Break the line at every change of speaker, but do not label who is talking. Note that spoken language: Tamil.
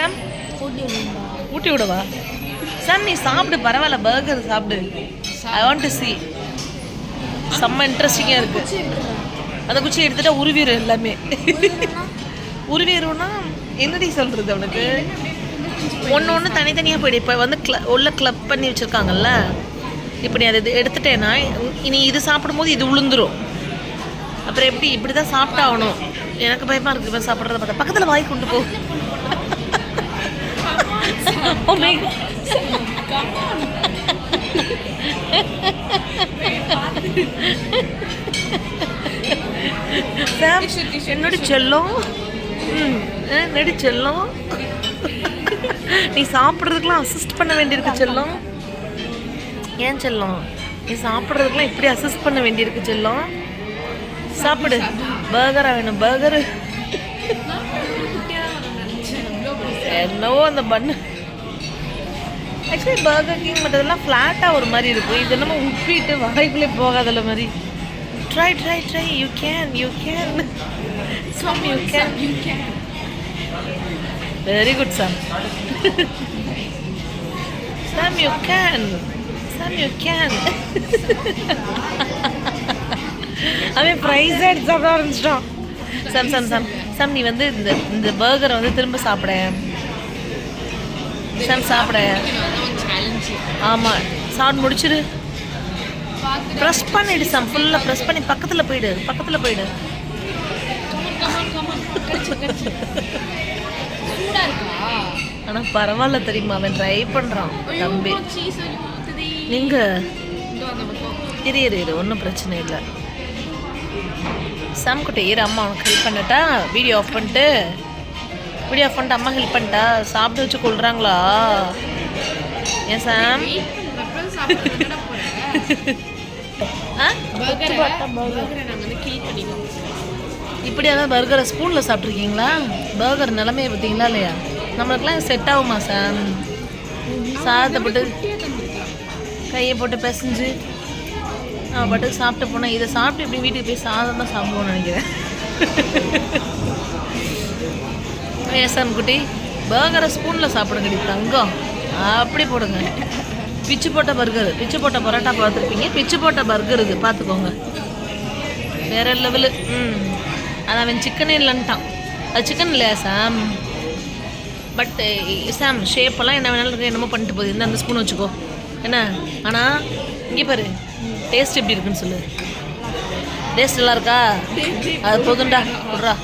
சாம் ஊட்டி விடவா சாம்? நீ சாப்பிடு, பரவாயில்ல, பர்கர் சாப்பிடு. I want to see. செம்ம இன்ட்ரெஸ்டிங்காக இருக்குது. அந்த குச்சி எடுத்துட்டா உருவீரும் எல்லாமே. உருவீரும்னா என்னடி சொல்கிறது அவனுக்கு? ஒன்று ஒன்று தனித்தனியாக போயிடு. இப்போ வந்து உள்ள கிளப் பண்ணி வச்சுருக்காங்கல்ல, இப்போ நீ அதை எடுத்துட்டேன்னா இனி இது சாப்பிடும்போது இது உளுந்துரும். அப்புறம் எப்படி? இப்படி தான் சாப்பிட்டாகணும். எனக்கு பயமாக இருக்குது இப்போ சாப்பிட்றத பார்த்தா. பக்கத்தில் வாய் கொண்டு போ. என்னோட செல்லம், நடி செல்லம், நீ சாப்பிட்றதுக்கெலாம் அசிஸ்ட் பண்ண வேண்டியிருக்கு செல்லம். ஏன் செல்லம்? நீ சாப்பிட்றதுக்கெலாம் இப்படி அசிஸ்ட் பண்ண வேண்டியிருக்கு செல்லம். சாப்பிடு. பர்கரா வேணும்? பர்கரு என்னவோ அந்த பண்ணு. ஆக்சுவலி பர்கர் கிங் மற்றதெல்லாம் ஃப்ளாட்டாக ஒரு மாதிரி இருக்கும். இது என்னமோ உப்பிட்டு வாய்க்குள்ளே போகாதல்ல மாதிரி. Try try try. You can, you can Sam, you can, you can. Very good Sam. Sam you can, Sam you can. அவன் ப்ரைஸ் எடுத்து சாப்பிட ஆரம்பிச்சிட்டான். சாம் சாம் சாம் சாம், நீ வந்து இந்த பர்கரை வந்து திரும்ப சாப்பிட. சாம் சாப்பிட. ஆமாம், சாப்பிட்டு முடிச்சிரு. ப்ரெஸ் பண்ணிடு சாம், ஃபுல்லாக ப்ரெஸ் பண்ணி பக்கத்தில் போயிடு, பக்கத்தில் போயிடு. ஆனால் பரவாயில்ல தெரியுமா, அவன் ட்ரை பண்ணுறான் தம்பி. நீங்கள் இரு ஒன்றும் பிரச்சனை இல்லை. சாம் குட்டி இரு, அம்மா உனக்கு ஹெல்ப் பண்ணட்டா? வீடியோ ஆஃப் பண்ணிட்டு அம்மா ஹெல்ப் பண்ணிட்டா? சாப்பிட்டு வச்சு கொள்றாங்களா? ஏன் சாம்? இப்படி அதான் பர்கரை ஸ்பூனில் சாப்பிட்ருக்கீங்களா? பர்கர் நிலமையை பார்த்தீங்களா இல்லையா? நம்மளுக்குலாம் செட் ஆகுமா சாம்? சாதத்தை போட்டு கையை போட்டு பிசைஞ்சு பாட்டுக்கு சாப்பிட்டு போனேன். இதை சாப்பிட்டு இப்படி வீட்டுக்கு போய் சாதம் தான் சாப்பிடுவோன்னு நினைக்கிறேன். ஏசாம் குட்டி, பர்கரை ஸ்பூனில் சாப்பிடுங்கடி தங்கம். அப்படி போடுங்க. பிச்சு போட்ட பர்கர், பிச்சு போட்ட பரோட்டா பார்த்துருப்பீங்க, பிச்சு போட்ட பர்கர் இது பார்த்துக்கோங்க. வேற லெவலு. அது அவன் சிக்கனே இல்லைன்ட்டான். அது சிக்கன் இல்லையா சாம்? பட் சாம் ஷேப்பெல்லாம் என்ன வேணாலும் இருக்கு, என்னமோ பண்ணிட்டு போகுது. இந்த அந்த ஸ்பூன் வச்சுக்கோ என்ன. ஆனால் இங்கே பாரு, டேஸ்ட் எப்படி இருக்குன்னு சொல்லு. டேஸ்ட் நல்லா இருக்கா? அது போதும்டா, விட்றா.